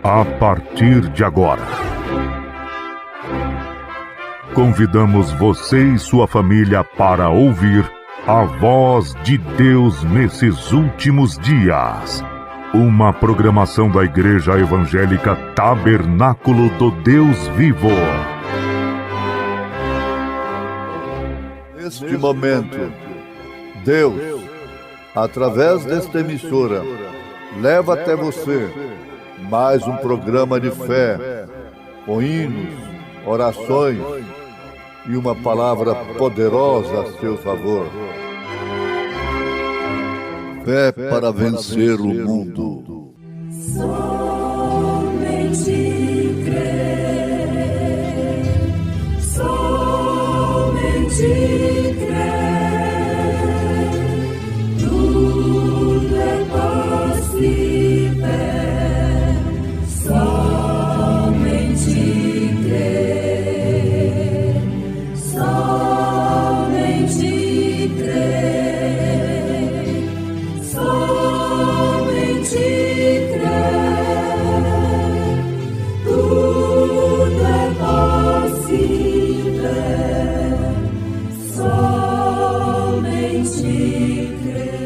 A partir de agora, convidamos você e sua família para ouvir a voz de Deus nesses últimos dias. Uma programação da Igreja Evangélica Tabernáculo do Deus Vivo. Neste momento, Deus, através desta emissora, leva até você mais um programa de fé, com hinos, orações e uma palavra poderosa a seu favor. Fé para vencer o mundo. Somente crer, somente crer, tudo é possível. Somente crer, somente crer, somente crer, tudo é possível. Somente crer.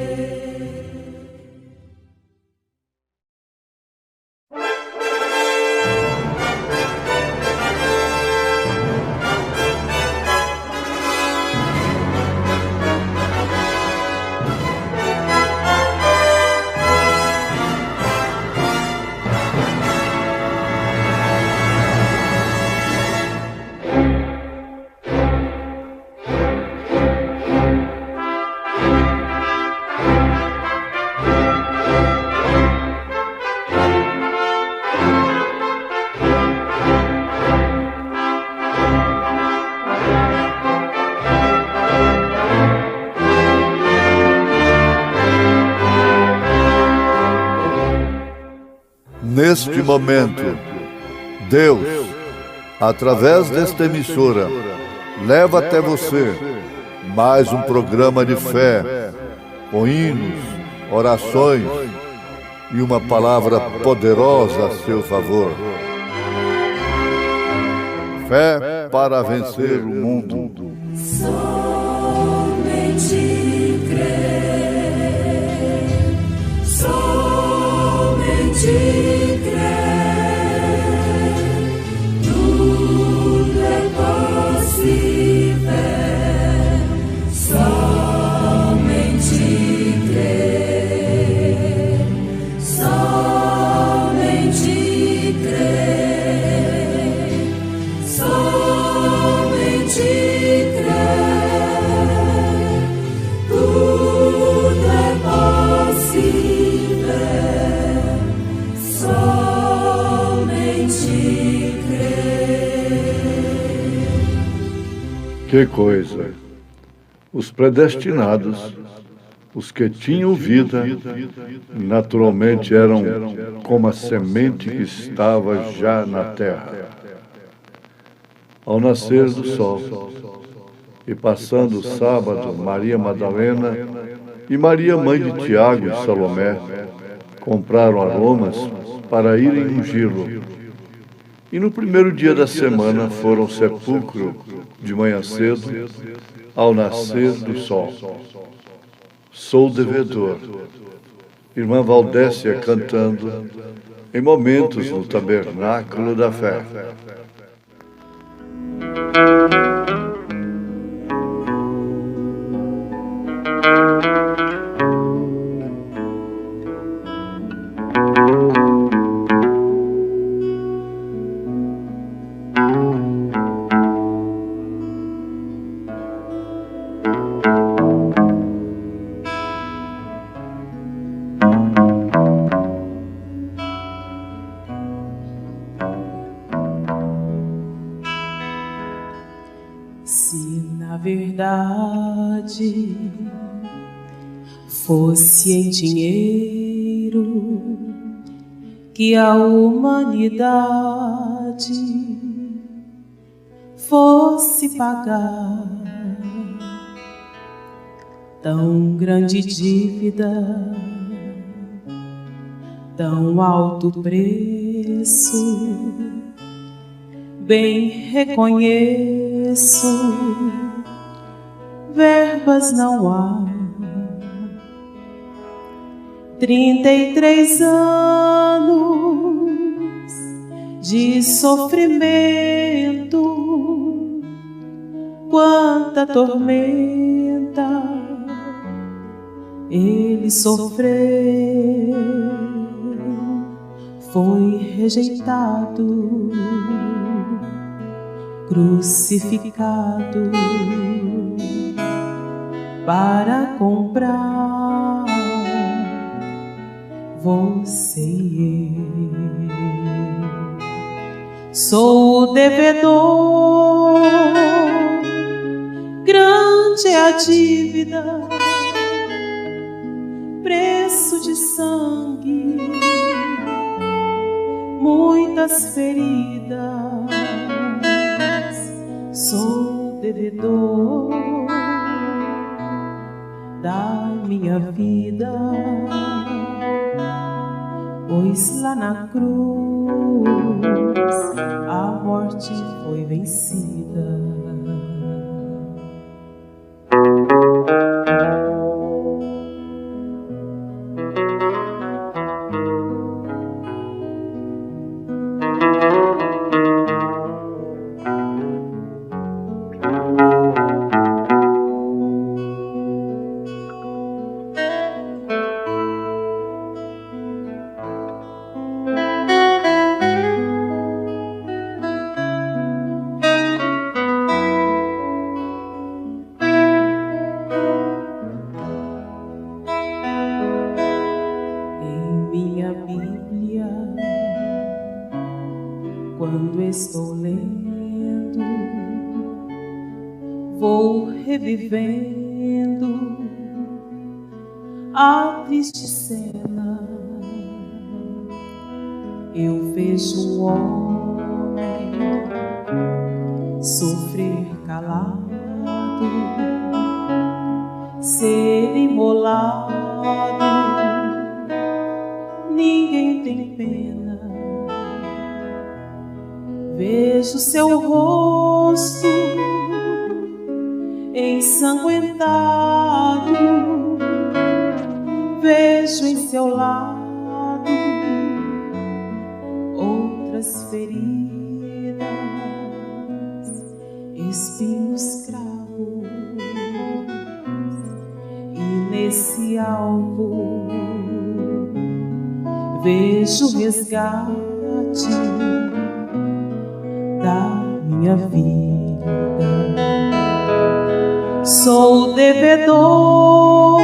Neste momento, Deus, através desta emissora, leva até você mais um programa de fé, com hinos, orações e uma palavra poderosa a seu favor. Fé para vencer o mundo. Somente crer, somente crer, tudo é possível. Somente crer, somente crer, somente crer, tudo é possível. Somente crer. Que coisa! Os predestinados, os que tinham vida, naturalmente eram como a semente que estava já na terra. Ao nascer do sol, e passando o sábado, Maria Madalena e Maria, mãe de Tiago e Salomé, compraram aromas para irem ungí-lo. E no primeiro dia da semana foram ao sepulcro de manhã cedo, ao nascer do sol. Sou devedor. Irmã Valdécia cantando em momentos no Tabernáculo da Fé. Se na verdade fosse em dinheiro que a humanidade fosse pagar tão grande dívida, tão alto preço, bem reconheço, verbas não há. 33 anos de sofrimento, quanta tormenta ele sofreu, foi rejeitado, crucificado para comprar você e eu. Sou o devedor, grande é a dívida, preço de sangue, muitas feridas. Sou o devedor da minha vida, pois lá na cruz a morte foi vencida. Quando estou lendo, vou revivendo a triste cena. Eu vejo um homem sofrer calado, ser imolado. Ninguém tem pena. Vejo seu rosto ensanguentado, vejo em seu lado outras feridas, espinhos cravos, e nesse alvo vejo o resgate da minha vida. Sou o devedor,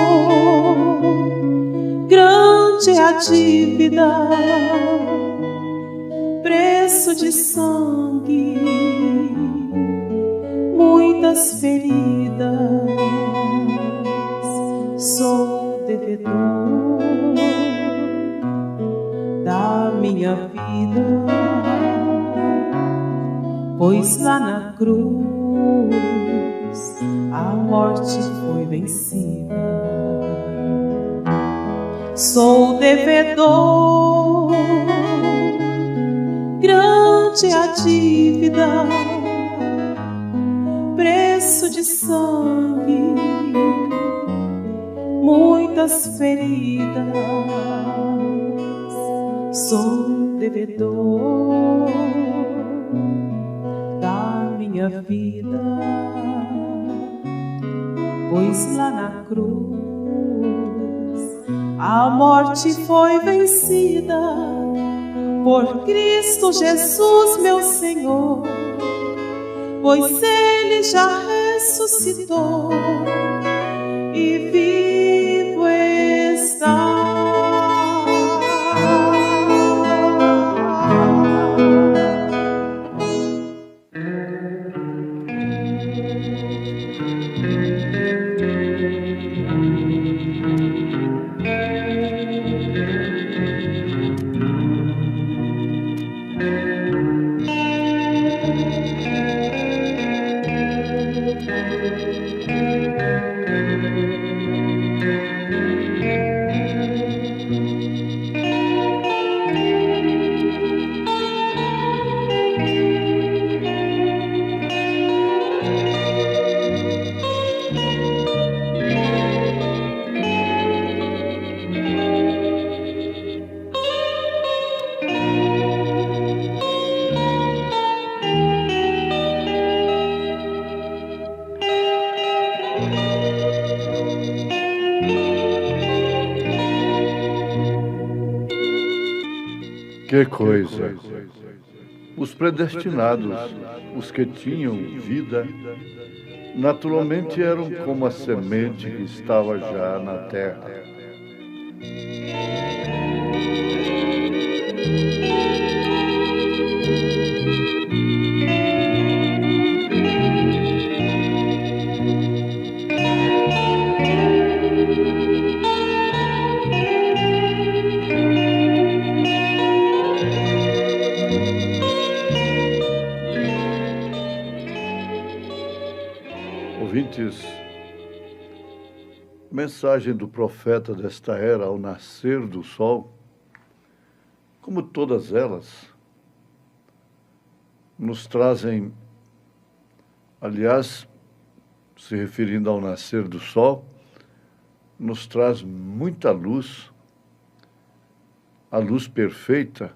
grande é a dívida, preço de sangue, muitas feridas. Sou o devedor da minha vida, pois lá na cruz a morte foi vencida. Sou o devedor, grande é a dívida, preço de sangue, muitas feridas. Sou o devedor da minha vida, pois lá na cruz a morte foi vencida. Por Cristo Jesus, meu Senhor, pois Ele já ressuscitou e vivo está. Que coisa! Os predestinados, os que tinham vida, naturalmente eram como a semente que estava já na terra. Ouvintes, mensagem do profeta desta era ao nascer do sol, como todas elas, nos trazem, aliás, se referindo ao nascer do sol, nos traz muita luz, a luz perfeita,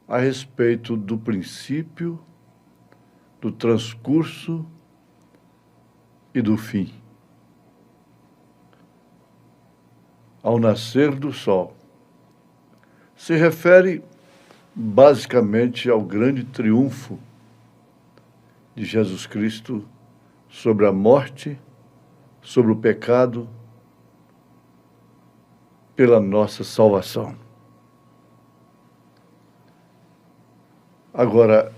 a respeito do princípio, do transcurso e do fim. Ao nascer do sol, se refere basicamente ao grande triunfo de Jesus Cristo sobre a morte, sobre o pecado, pela nossa salvação. Agora,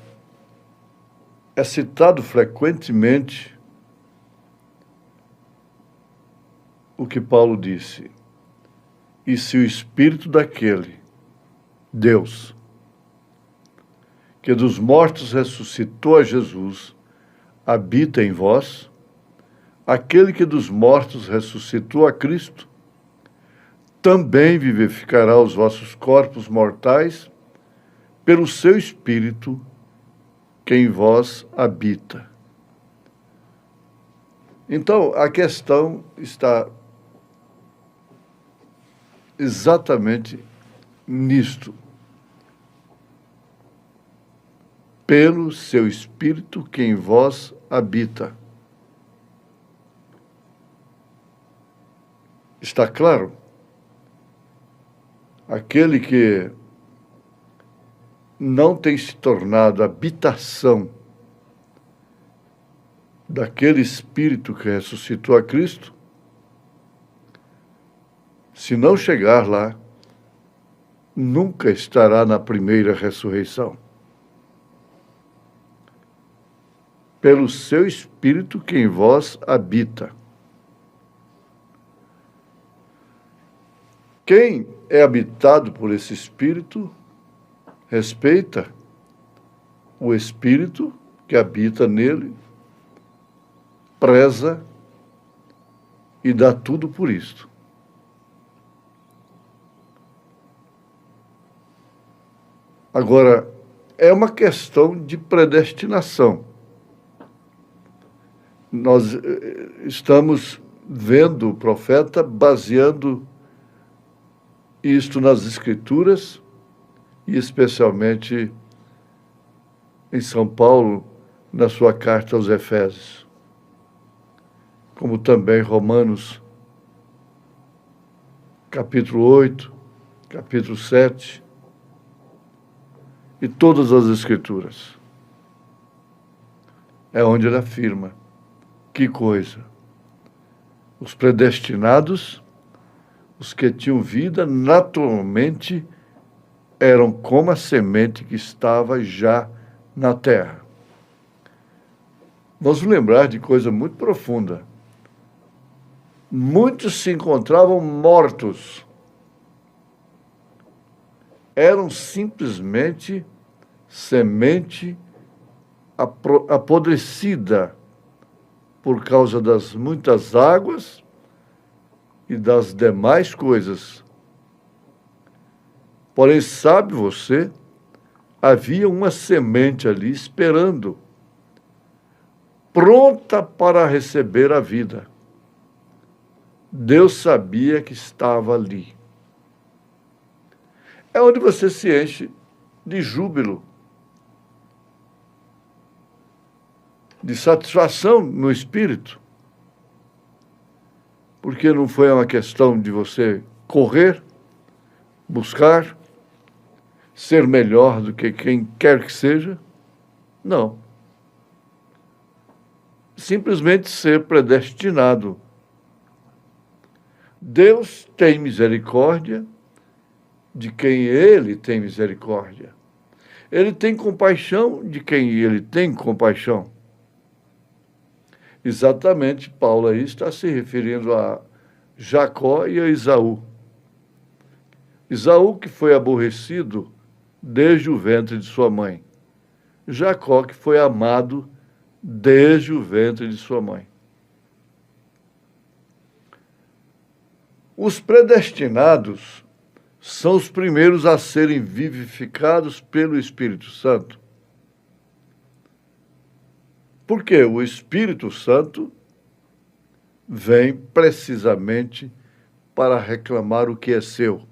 é citado frequentemente o que Paulo disse: e se o Espírito daquele, Deus, que dos mortos ressuscitou a Jesus, habita em vós, aquele que dos mortos ressuscitou a Cristo, também vivificará os vossos corpos mortais pelo seu Espírito que em vós habita. Então, a questão está exatamente nisto. Pelo seu Espírito que em vós habita. Está claro? Aquele que não tem se tornado habitação daquele Espírito que ressuscitou a Cristo, se não chegar lá, nunca estará na primeira ressurreição. Pelo seu Espírito que em vós habita. Quem é habitado por esse Espírito, respeita o Espírito que habita nele, preza e dá tudo por isto. Agora, é uma questão de predestinação. Nós estamos vendo o profeta baseando isto nas Escrituras, e especialmente em São Paulo, na sua carta aos Efésios, como também Romanos, capítulo 8, capítulo 7, e todas as Escrituras. É onde ele afirma: que coisa! Os predestinados, os que tinham vida, naturalmente eram como a semente que estava já na terra. Vamos lembrar de coisa muito profunda. Muitos se encontravam mortos. Eram simplesmente semente apodrecida por causa das muitas águas e das demais coisas. Porém, sabe você, havia uma semente ali esperando, pronta para receber a vida. Deus sabia que estava ali. É onde você se enche de júbilo, de satisfação no espírito, porque não foi uma questão de você correr, buscar, ser melhor do que quem quer que seja? Não. Simplesmente ser predestinado. Deus tem misericórdia de quem Ele tem misericórdia. Ele tem compaixão de quem Ele tem compaixão. Exatamente, Paulo aí está se referindo a Jacó e a Esaú. Esaú, que foi aborrecido desde o ventre de sua mãe. Jacó, que foi amado desde o ventre de sua mãe. Os predestinados são os primeiros a serem vivificados pelo Espírito Santo. Porque o Espírito Santo vem precisamente para reclamar o que é seu.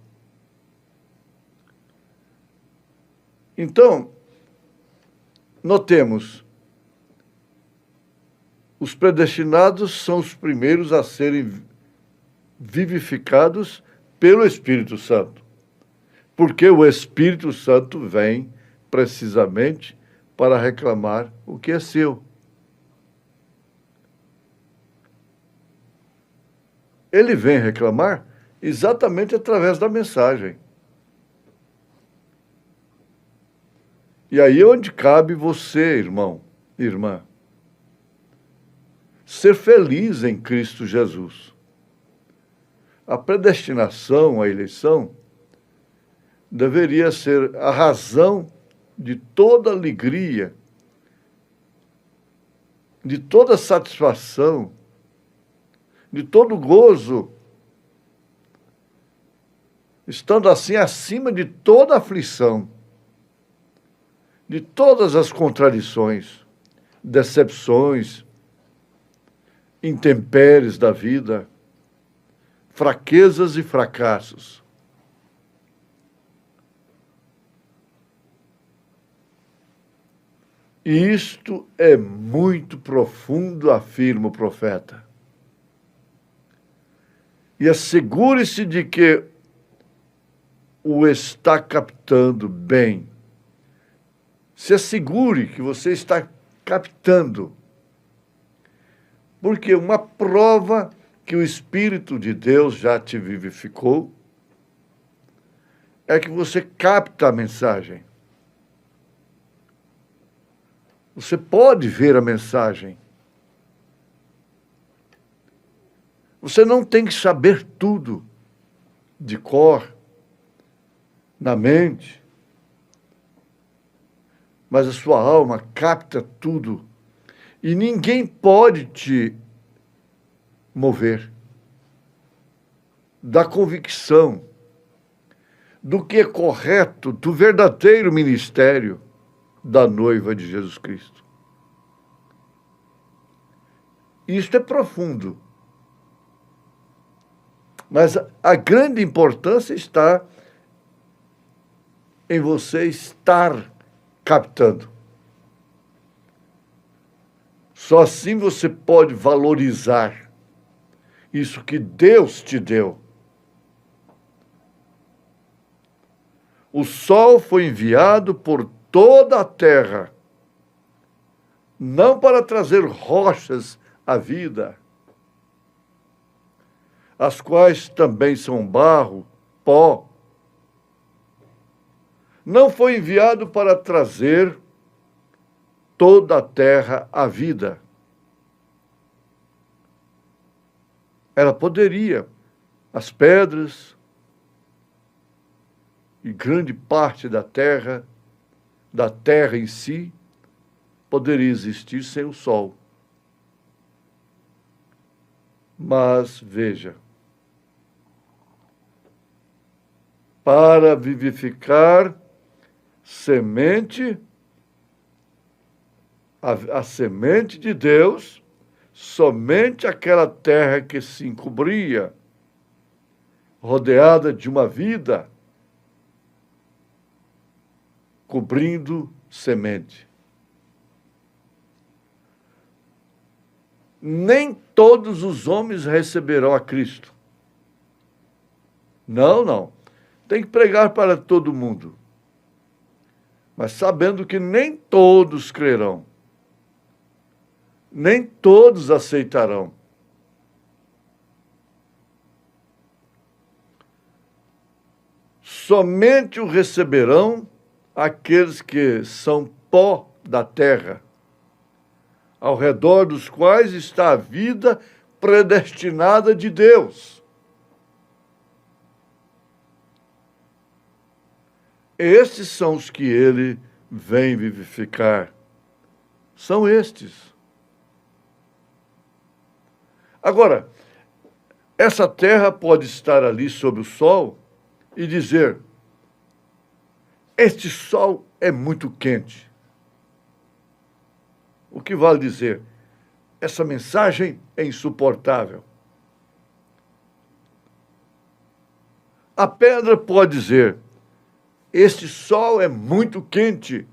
Então, notemos, os predestinados são os primeiros a serem vivificados pelo Espírito Santo, porque o Espírito Santo vem precisamente para reclamar o que é seu. Ele vem reclamar exatamente através da mensagem. E aí é onde cabe você, irmão, irmã, ser feliz em Cristo Jesus. A predestinação, a eleição, deveria ser a razão de toda alegria, de toda satisfação, de todo gozo, estando assim acima de toda aflição, de todas as contradições, decepções, intempéries da vida, fraquezas e fracassos. E isto é muito profundo, afirma o profeta. E assegure-se de que o está captando bem. Se assegure que você está captando. Porque uma prova que o Espírito de Deus já te vivificou é que você capta a mensagem. Você pode ver a mensagem. Você não tem que saber tudo de cor, na mente, mas a sua alma capta tudo. E ninguém pode te mover da convicção do que é correto, do verdadeiro ministério da noiva de Jesus Cristo. Isto é profundo. Mas a grande importância está em você estar captando. Só assim você pode valorizar isso que Deus te deu. O sol foi enviado por toda a terra, não para trazer rochas à vida, as quais também são barro, pó. Não foi enviado para trazer toda a terra à vida. Ela poderia, as pedras e grande parte da terra em si, poderia existir sem o sol. Mas, veja, para vivificar semente, a semente de Deus, somente aquela terra que se encobria, rodeada de uma vida, cobrindo semente. Nem todos os homens receberão a Cristo. Não. Tem que pregar para todo mundo. mas sabendo que nem todos crerão, nem todos aceitarão. Somente o receberão aqueles que são pó da terra, ao redor dos quais está a vida predestinada de Deus. Estes são os que ele vem vivificar. São estes. Agora, essa terra pode estar ali sob o sol e dizer: este sol é muito quente. O que vale dizer? Essa mensagem é insuportável. A pedra pode dizer: este sol é muito quente.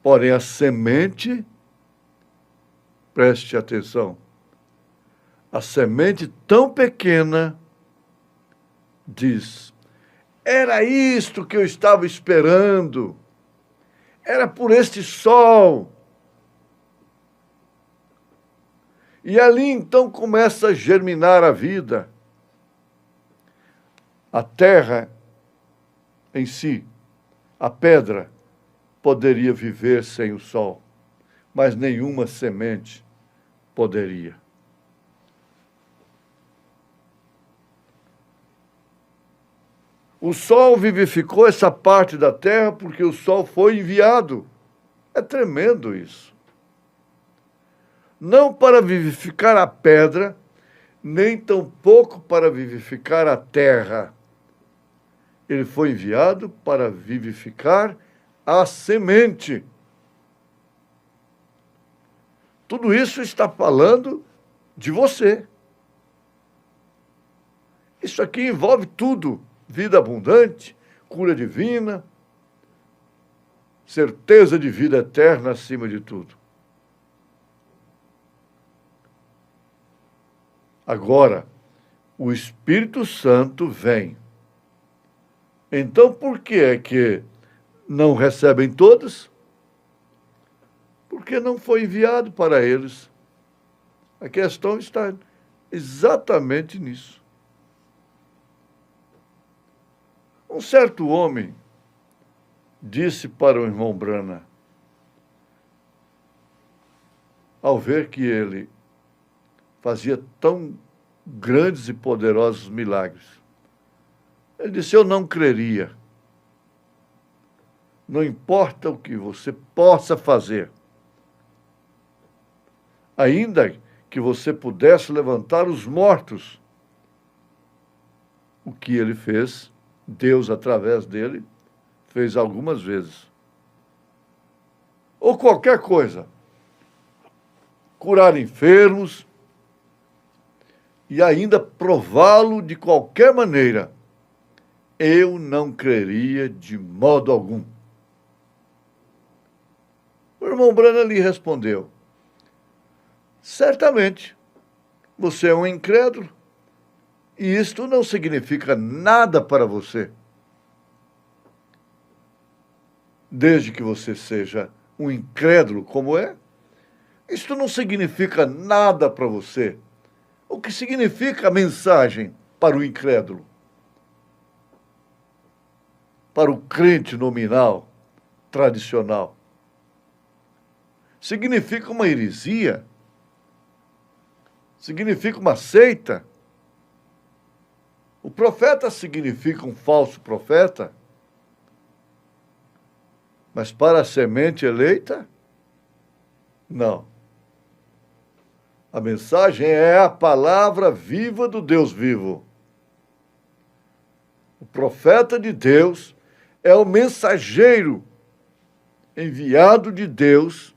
Porém, a semente, preste atenção, a semente tão pequena diz: era isto que eu estava esperando, era por este sol. E ali então começa a germinar a vida. A terra em si, a pedra, poderia viver sem o sol, mas nenhuma semente poderia. O sol vivificou essa parte da terra porque o sol foi enviado. É tremendo isso. Não para vivificar a pedra, nem tampouco para vivificar a terra. Ele foi enviado para vivificar a semente. Tudo isso está falando de você. Isso aqui envolve tudo: vida abundante, cura divina, certeza de vida eterna acima de tudo. Agora, o Espírito Santo vem. Então, por que é que não recebem todos? Porque não foi enviado para eles. A questão está exatamente nisso. Um certo homem disse para o irmão Brana, ao ver que ele fazia tão grandes e poderosos milagres, ele disse: eu não creria. Não importa o que você possa fazer, ainda que você pudesse levantar os mortos. O que ele fez, Deus, através dele, fez algumas vezes. Ou qualquer coisa. Curar enfermos e ainda prová-lo de qualquer maneira. Eu não creria de modo algum. O irmão Brana lhe respondeu: certamente, você é um incrédulo, e isto não significa nada para você. Desde que você seja um incrédulo como é, isto não significa nada para você. O que significa a mensagem para o incrédulo? Para o crente nominal, tradicional. Significa uma heresia? Significa uma seita? O profeta significa um falso profeta? Mas para a semente eleita? Não. A mensagem é a palavra viva do Deus vivo. O profeta de Deus é o mensageiro enviado de Deus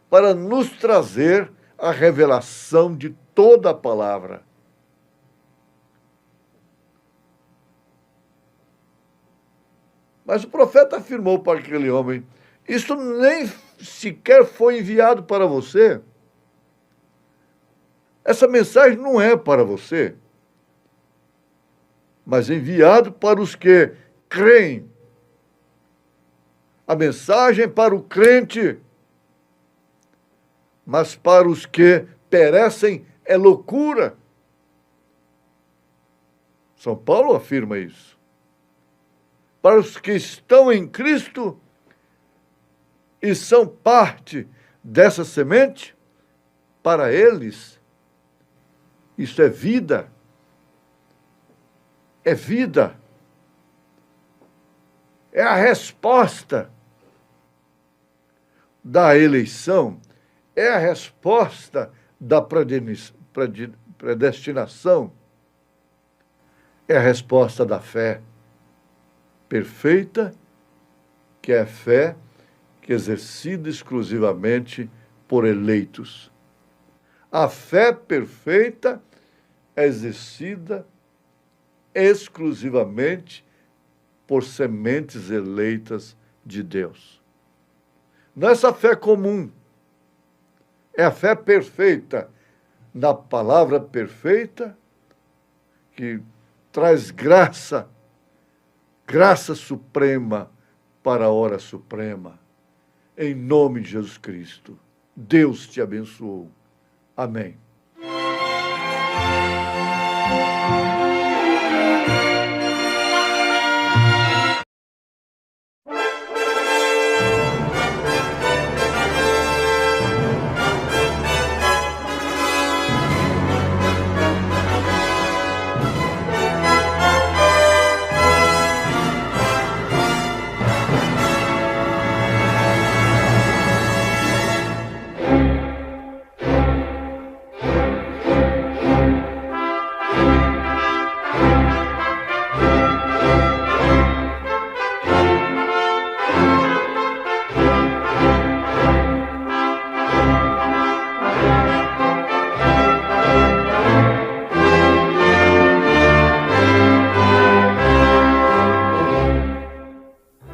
para nos trazer a revelação de toda a palavra. Mas o profeta afirmou para aquele homem: isto nem sequer foi enviado para você. Essa mensagem não é para você, mas enviado para os que creem A mensagem para o crente, mas para os que perecem é loucura. São Paulo afirma isso. Para os que estão em Cristo e são parte dessa semente, para eles, isso é vida. É vida. É a resposta da eleição, é a resposta da predestinação, é a resposta da fé perfeita, que é a fé que é exercida exclusivamente por eleitos. A fé perfeita é exercida exclusivamente por sementes eleitas de Deus. Não é essa fé comum, é a fé perfeita, na palavra perfeita, que traz graça, graça suprema para a hora suprema. Em nome de Jesus Cristo. Deus te abençoou. Amém.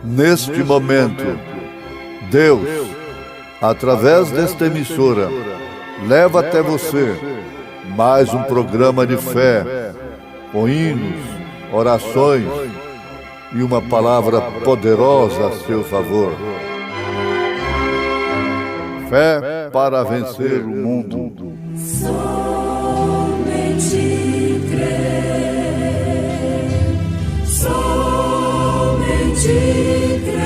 Neste momento, Deus, através desta emissora, leva até você mais um programa de fé, com hinos, orações e uma palavra poderosa a seu favor. Fé para vencer o mundo. Somente crer, somente crer,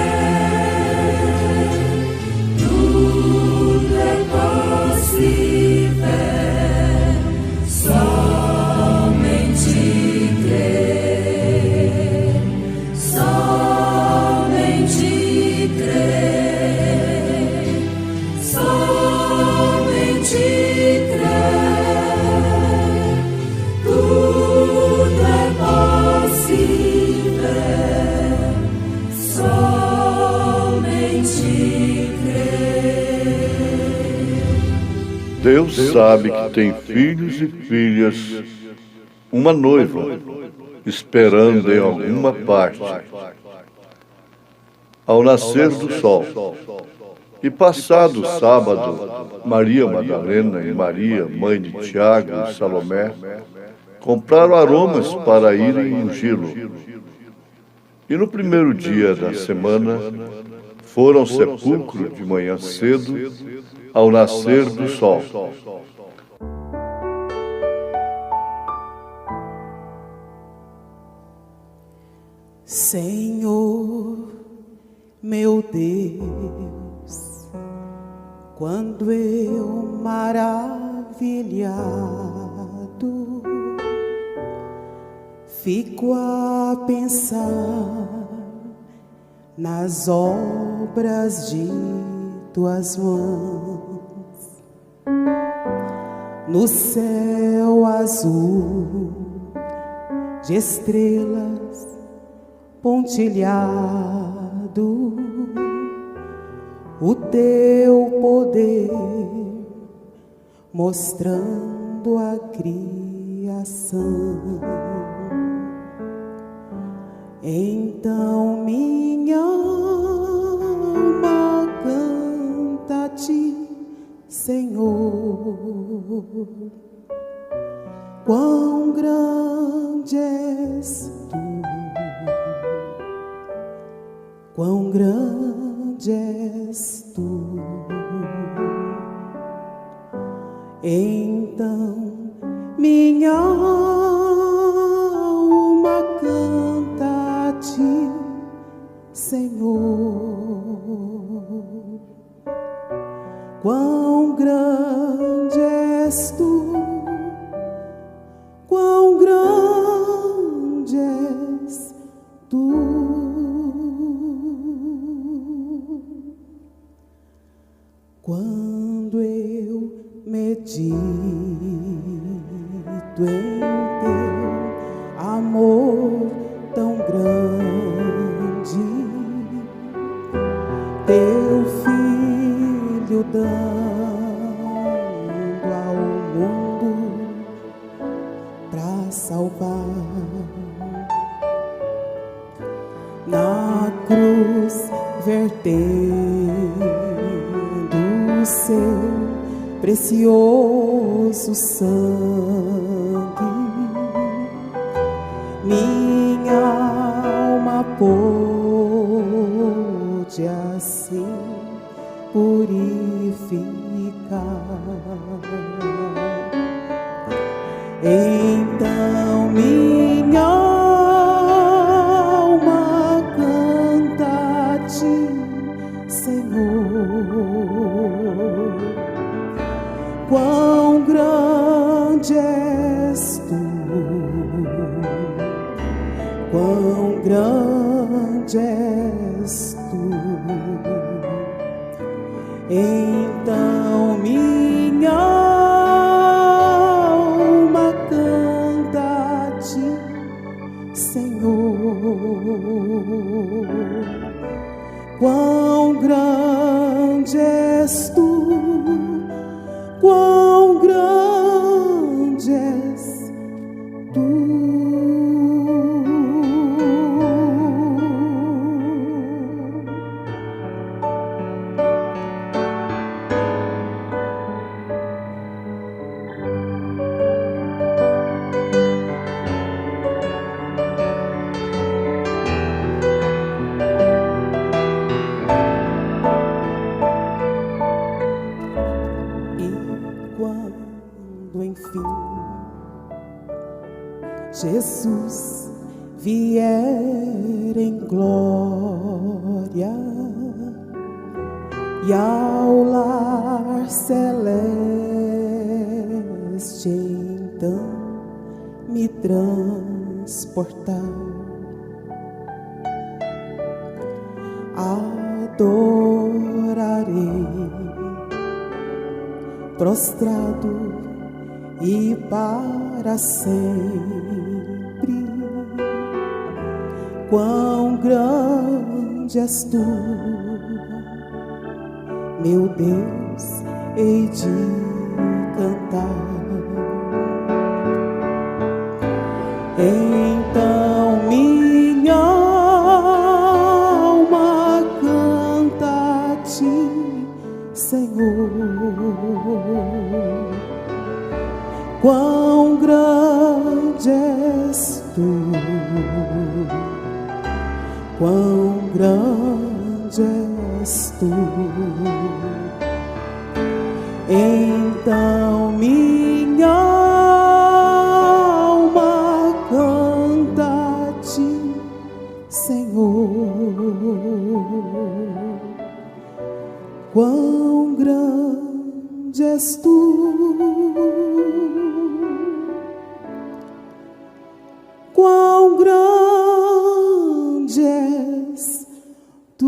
tudo é possível, somente crer, somente crer, somente crer, tudo é possível, somente crer. Deus sabe que tem filhos e filhas, uma noiva, esperando em alguma parte. Ao nascer do sol, e passado o sábado, Maria Madalena e Maria, mãe de Tiago e Salomé, compraram aromas para irem ungí-lo. E no primeiro dia da semana, foram ao sepulcro de manhã cedo, ao nascer do sol. Senhor, meu Deus, quando eu maravilhado fico a pensar nas obras de tuas mãos, no céu azul de estrelas pontilhado, o teu poder mostrando a criação. Então minha alma canta a ti, Senhor. Quão grande és tu, quão grande grande és tu. Então minha alma canta a ti, Senhor. Quão grande és tu, quão grande és tu. Quando eu medito em teu amor tão grande, teu filho dando ao mundo pra salvar, na cruz vertendo seu precioso sangue, minha alma pôde assim purificar. Então minha alma canta a ti, Senhor. Quão grande és tu, quão grande és tu. Então minha alma canta a ti, Senhor. Quão grande és tu, quão grande és tu. Jesus vier em glória e ao lar celeste então me transportar, adorarei prostrado e para sempre. Quão grande és tu, meu Deus, hei de cantar. Então minha alma canta a ti, Senhor. Quão grande és tu, quão grande és tu. Então minha alma canta a ti, Senhor. Quão grande és tu, quão grande és tu.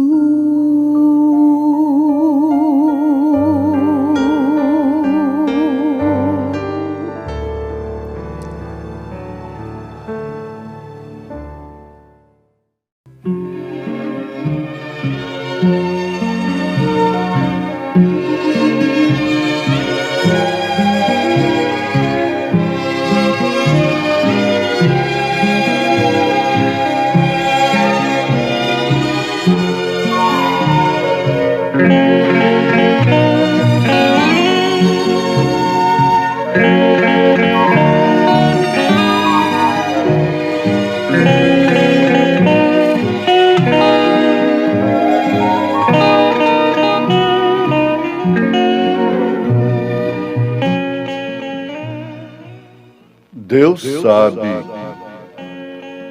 Deus sabe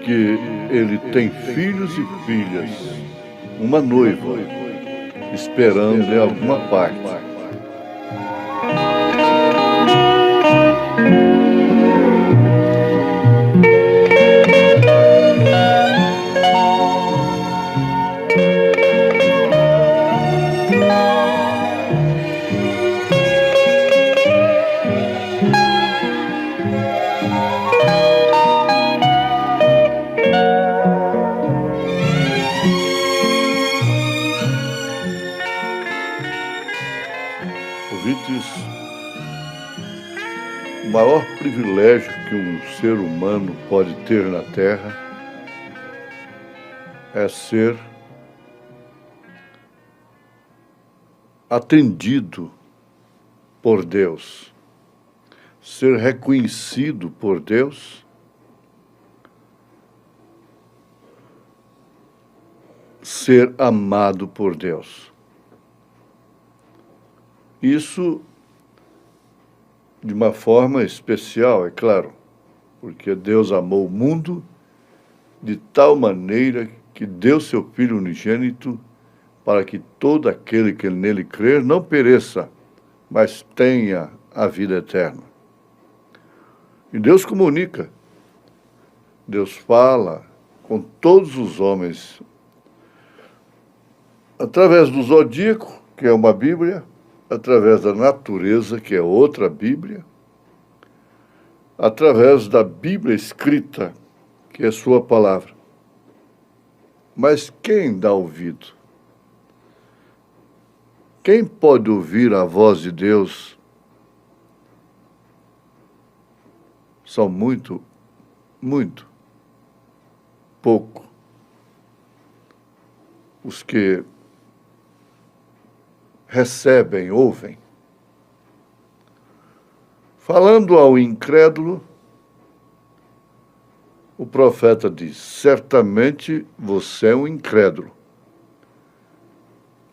que Ele tem filhos e filhas, uma noiva, esperando em alguma parte. Ouvintes, o maior privilégio que um ser humano pode ter na Terra é ser atendido por Deus, ser reconhecido por Deus, ser amado por Deus. Isso de uma forma especial, é claro, porque Deus amou o mundo de tal maneira que deu seu Filho unigênito para que todo aquele que nele crer não pereça, mas tenha a vida eterna. E Deus comunica, Deus fala com todos os homens, através do zodíaco, que é uma Bíblia, através da natureza, que é outra Bíblia, através da Bíblia escrita, que é sua palavra. Mas quem dá ouvido? Quem pode ouvir a voz de Deus? São muito pouco os que recebem, ouvem. Falando ao incrédulo, o profeta diz: certamente você é um incrédulo.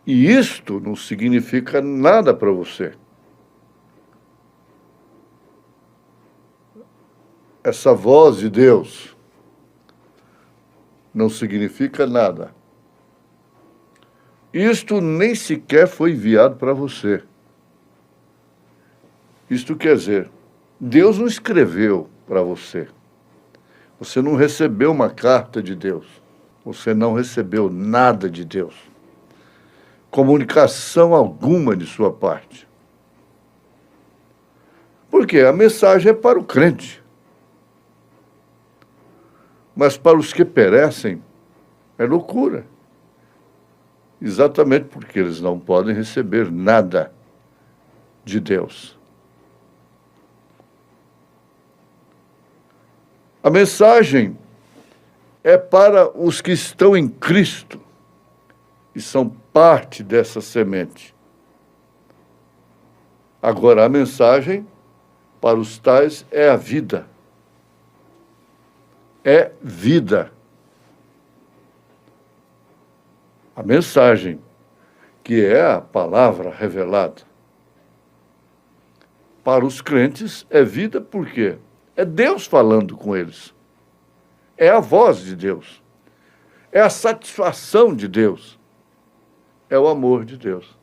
E isto não significa nada para você. Essa voz de Deus não significa nada. Isto nem sequer foi enviado para você. Isto quer dizer, Deus não escreveu para você. Você não recebeu uma carta de Deus. Você não recebeu nada de Deus. Comunicação alguma de sua parte. Porque a mensagem é para o crente. Mas para os que perecem, é loucura. Exatamente porque eles não podem receber nada de Deus. A mensagem é para os que estão em Cristo e são parte dessa semente. Agora, a mensagem para os tais é a vida. É vida. A mensagem, que é a palavra revelada. Para os crentes é vida por quê? É Deus falando com eles. É a voz de Deus. É a satisfação de Deus. É o amor de Deus.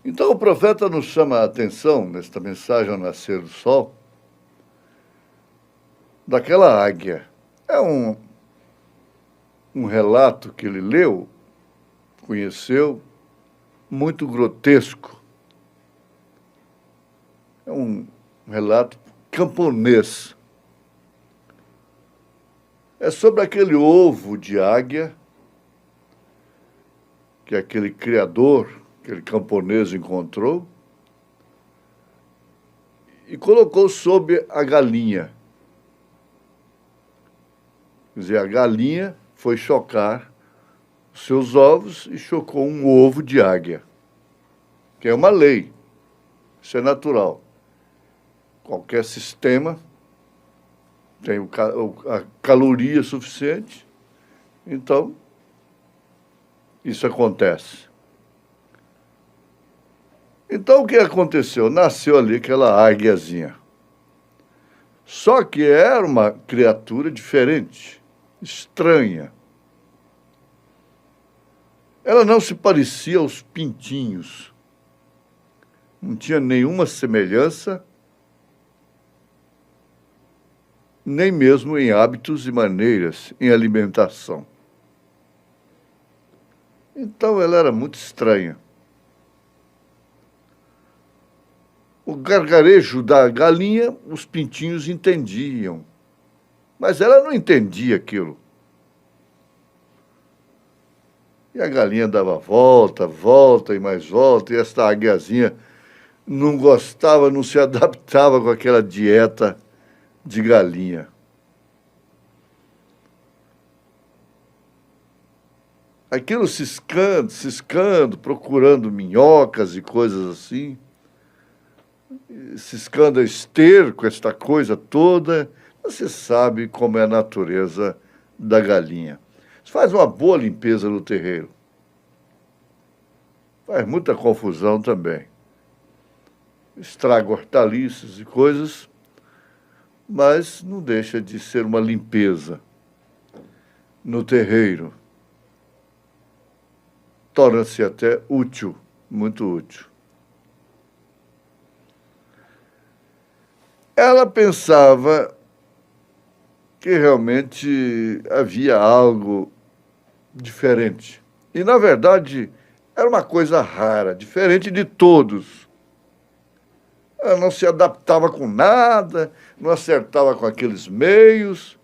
Então o profeta nos chama a atenção, nesta mensagem ao nascer do sol, daquela águia. É um relato que ele leu, conheceu, muito grotesco. É um relato camponês. É sobre aquele ovo de águia que aquele criador, aquele camponês encontrou e colocou sobre a galinha. Quer dizer, a galinha foi chocar os seus ovos e chocou um ovo de águia, que é uma lei, isso é natural. Qualquer sistema tem a caloria suficiente, então isso acontece. Então, o que aconteceu? Nasceu ali aquela águiazinha. Só que era uma criatura diferente, estranha. Ela não se parecia aos pintinhos. Não tinha nenhuma semelhança, nem mesmo em hábitos e maneiras, em alimentação. Então ela era muito estranha. O gargarejo da galinha, os pintinhos entendiam, mas ela não entendia aquilo. E a galinha dava volta, volta e mais volta, e esta águiazinha não gostava, não se adaptava com aquela dieta de galinha. Aquilo ciscando, procurando minhocas e coisas assim, ciscando a esterco, esta coisa toda. Você sabe como é a natureza da galinha. Você faz uma boa limpeza no terreiro. Faz muita confusão também. Estraga hortaliças e coisas, mas não deixa de ser uma limpeza no terreiro. Torna-se até útil, muito útil. Ela pensava que realmente havia algo diferente. E, na verdade, era uma coisa rara, diferente de todos. Ela não se adaptava com nada, não acertava com aqueles meios.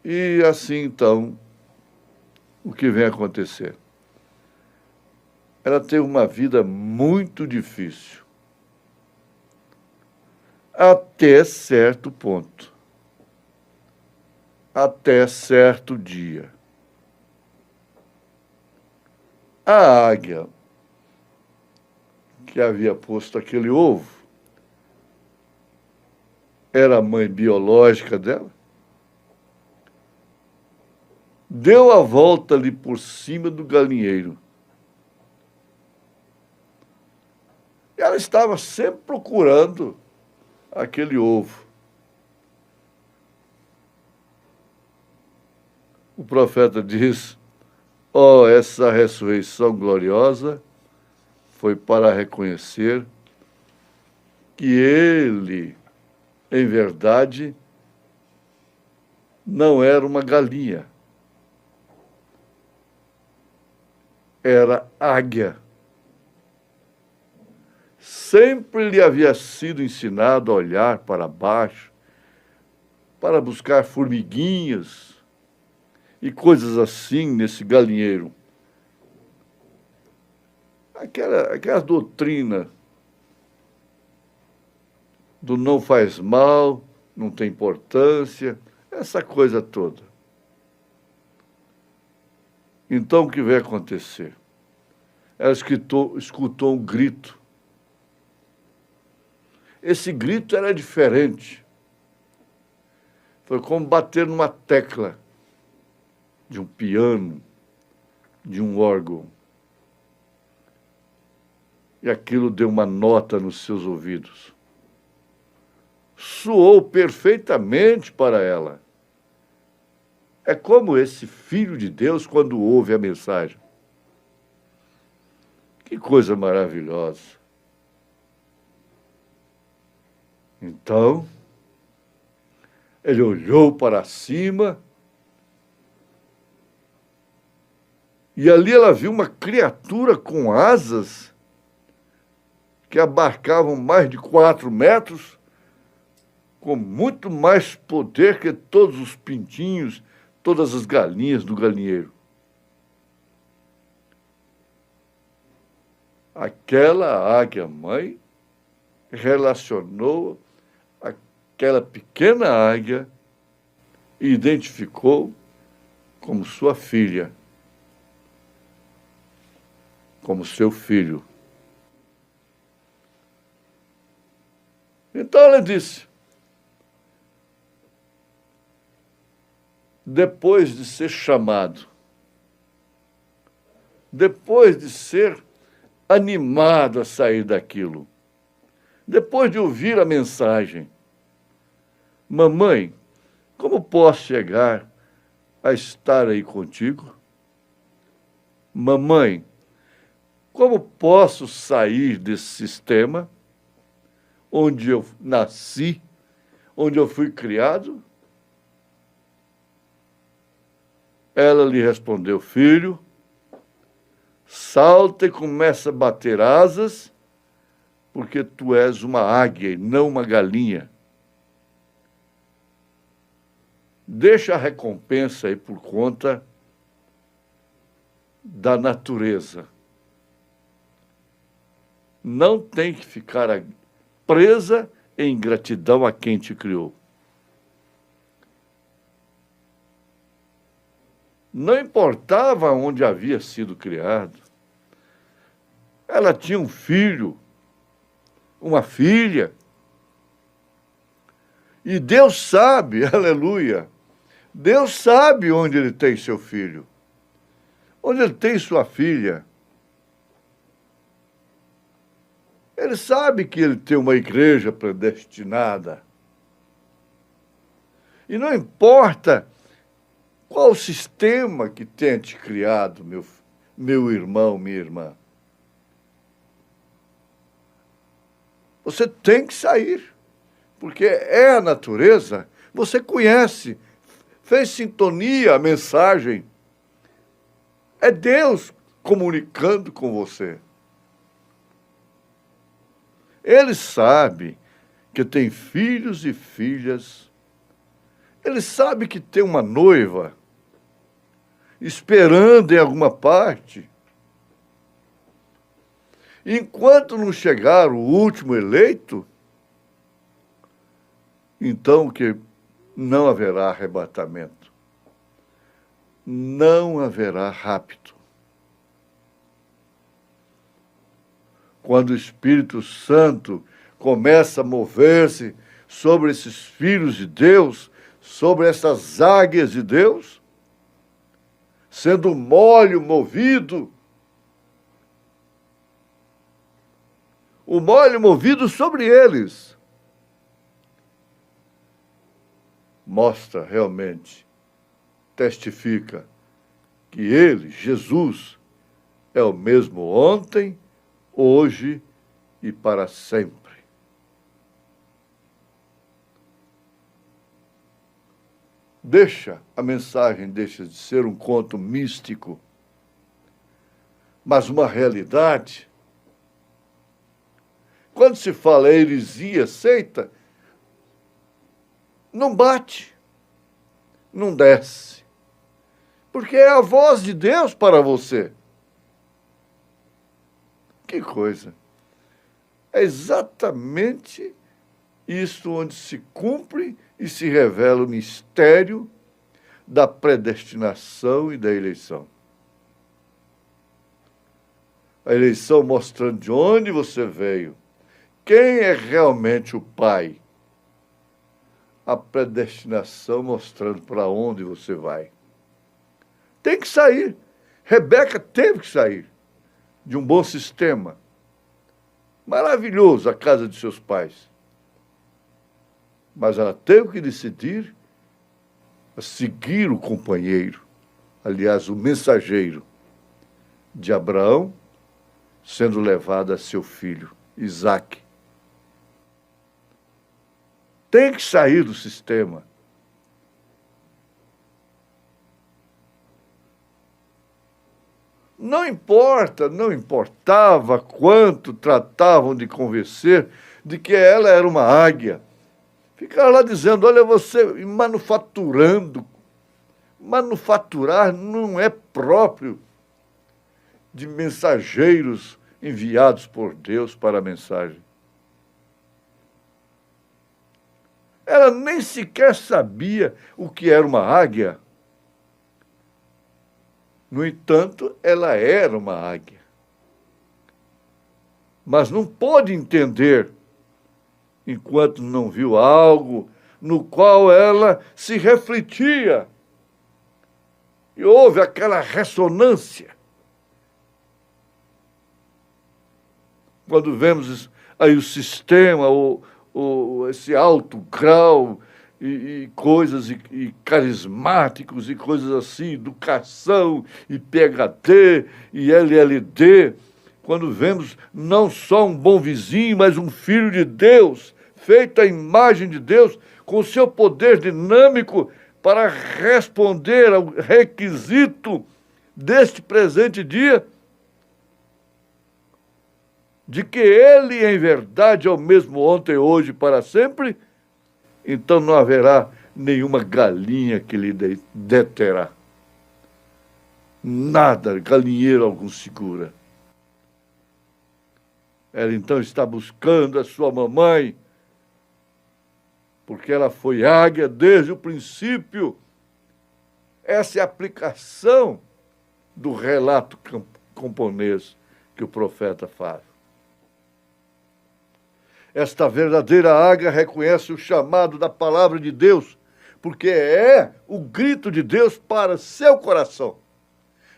E assim, então, o que vem acontecer? Ela teve uma vida muito difícil. Até certo ponto. Até certo dia. A águia que havia posto aquele ovo era a mãe biológica dela. Deu a volta ali por cima do galinheiro. E ela estava sempre procurando aquele ovo. O profeta diz: ó, essa ressurreição gloriosa foi para reconhecer que ele, em verdade, não era uma galinha, era águia. Sempre lhe havia sido ensinado a olhar para baixo, para buscar formiguinhas e coisas assim nesse galinheiro. Aquela doutrina do não faz mal, não tem importância, essa coisa toda. Então, o que vai acontecer? Ela escutou um grito. Esse grito era diferente. Foi como bater numa tecla de um piano, de um órgão. E aquilo deu uma nota nos seus ouvidos. Soou perfeitamente para ela. É como esse filho de Deus quando ouve a mensagem. Que coisa maravilhosa. Então, ele olhou para cima e ali ela viu uma criatura com asas que abarcavam mais de 4 metros, com muito mais poder que todos os pintinhos, todas as galinhas do galinheiro. Aquela águia-mãe relacionou aquela pequena águia e identificou como sua filha, como seu filho. Então ela disse, depois de ser chamado depois de ser animado a sair daquilo, depois de ouvir a mensagem: mamãe, como posso chegar a estar aí contigo? Mamãe, como posso sair desse sistema onde eu nasci, onde eu fui criado? Ela lhe respondeu: filho, salta e começa a bater asas, porque tu és uma águia e não uma galinha. Deixa a recompensa aí por conta da natureza. Não tem que ficar presa em gratidão a quem te criou. Não importava onde havia sido criado. Ela tinha um filho, uma filha. E Deus sabe, aleluia, Deus sabe onde ele tem seu filho, onde ele tem sua filha. Ele sabe que ele tem uma igreja predestinada. E não importa qual o sistema que tenha te criado, meu irmão, minha irmã. Você tem que sair, porque é a natureza. Você conhece, fez sintonia a mensagem. É Deus comunicando com você. Ele sabe que tem filhos e filhas. Ele sabe que tem uma noiva esperando em alguma parte. Enquanto não chegar o último eleito, então que não haverá arrebatamento. Não haverá rapto. Quando o Espírito Santo começa a mover-se sobre esses filhos de Deus, sobre essas águias de Deus, sendo o molho movido, o molho movido sobre eles, mostra realmente, testifica que ele, Jesus, é o mesmo ontem, hoje e para sempre. A mensagem deixa de ser um conto místico, mas uma realidade. Quando se fala heresia, seita, não bate, não desce, porque é a voz de Deus para você. Que coisa! É exatamente isso onde se cumpre e se revela o mistério da predestinação e da eleição. A eleição mostrando de onde você veio, quem é realmente o Pai. A predestinação mostrando para onde você vai. Tem que sair. Rebeca teve que sair de um bom sistema. Maravilhoso a casa de seus pais. Mas ela teve que decidir a seguir o companheiro, aliás, o mensageiro de Abraão, sendo levado a seu filho, Isaque. Tem que sair do sistema. Não importava quanto tratavam de convencer de que ela era uma águia. Ficaram lá dizendo, olha, você manufaturando. Manufaturar não é próprio de mensageiros enviados por Deus para a mensagem. Ela nem sequer sabia o que era uma águia. No entanto, ela era uma águia. Mas não pôde entender enquanto não viu algo no qual ela se refletia. E houve aquela ressonância quando vemos aí o sistema, esse alto grau e coisas e carismáticos e coisas assim, educação e PhD e LLD, quando vemos não só um bom vizinho, mas um filho de Deus, feito à imagem de Deus, com seu poder dinâmico para responder ao requisito deste presente dia, de que Ele, em verdade, é o mesmo ontem, hoje e para sempre, então não haverá nenhuma galinha que lhe deterá. Nada, galinheiro algum segura. Ela então está buscando a sua mamãe, porque ela foi águia desde o princípio. Essa é a aplicação do relato camponês que o profeta faz. Esta verdadeira águia reconhece o chamado da palavra de Deus, porque é o grito de Deus para seu coração,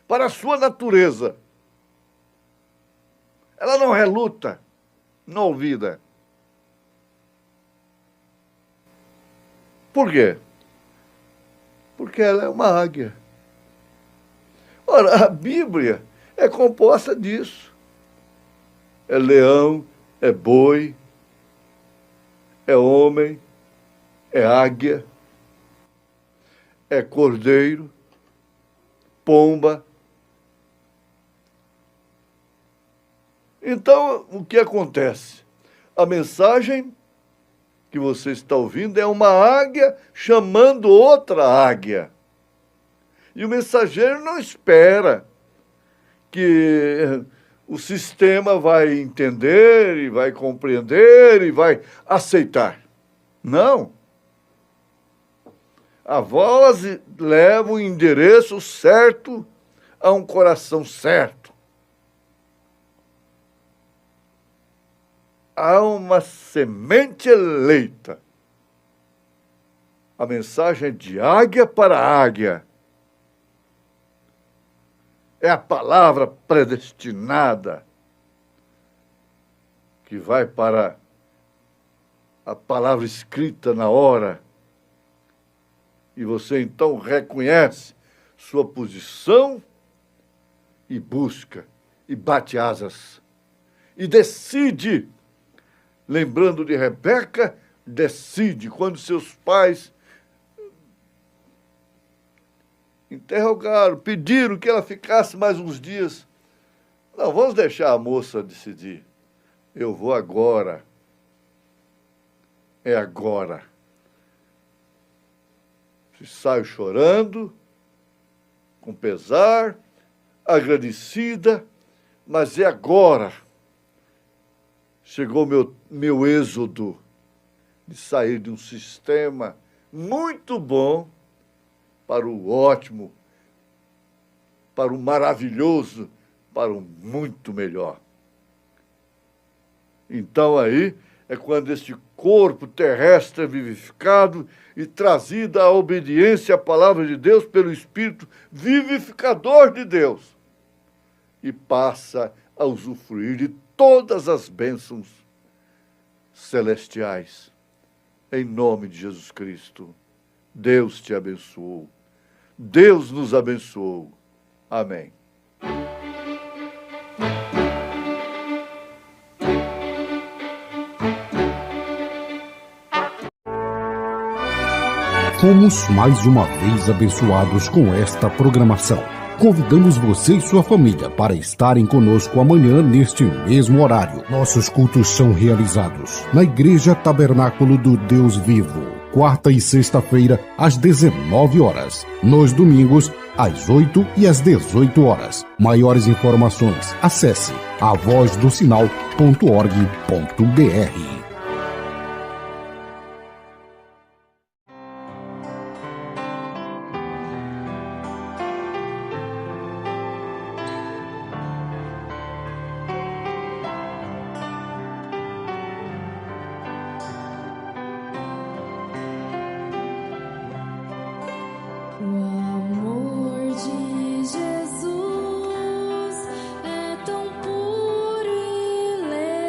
para a sua natureza. Ela não reluta, não olvida. Por quê? Porque ela é uma águia. Ora, a Bíblia é composta disso. É leão, é boi, é homem, é águia, é cordeiro, pomba. Então, o que acontece? A mensagem que você está ouvindo é uma águia chamando outra águia. E o mensageiro não espera que o sistema vai entender e vai compreender e vai aceitar. Não. A voz leva o endereço certo a um coração certo. Há uma semente eleita. A mensagem é de águia para águia. É a palavra predestinada que vai para a palavra escrita na hora. E você então reconhece sua posição e busca, e bate asas, e decide. Lembrando de Rebeca, decide, quando seus pais interrogaram, pediram que ela ficasse mais uns dias. Não, vamos deixar a moça decidir. Eu vou agora. É agora. Saio chorando, com pesar, agradecida, mas é agora. Chegou meu êxodo de sair de um sistema muito bom para o ótimo, para o maravilhoso, para o muito melhor. Então aí é quando este corpo terrestre é vivificado e trazido à obediência à palavra de Deus pelo Espírito vivificador de Deus e passa a usufruir de todas as bênçãos celestiais. Em nome de Jesus Cristo, Deus te abençoou. Deus nos abençoou. Amém. Fomos mais uma vez abençoados com esta programação. Convidamos você e sua família para estarem conosco amanhã neste mesmo horário. Nossos cultos são realizados na Igreja Tabernáculo do Deus Vivo, quarta e sexta-feira, às 19 horas. Nos domingos, às 8 e às 18 horas. Maiores informações, acesse avozdosinal.org.br. É tão puro e leve.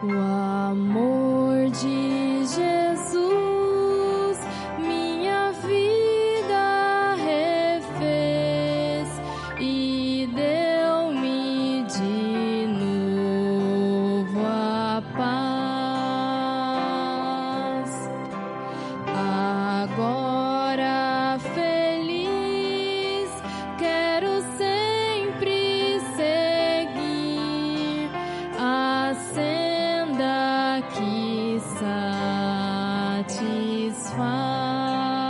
O amor de Jesus minha vida refez e deu-me de novo a paz. Agora feliz quero sempre seguir a senda que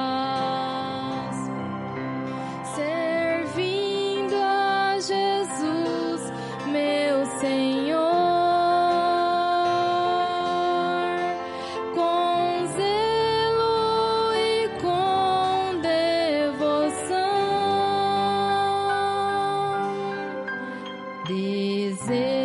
satisfaz, servindo a Jesus, meu Senhor, com zelo e com devoção. Desejo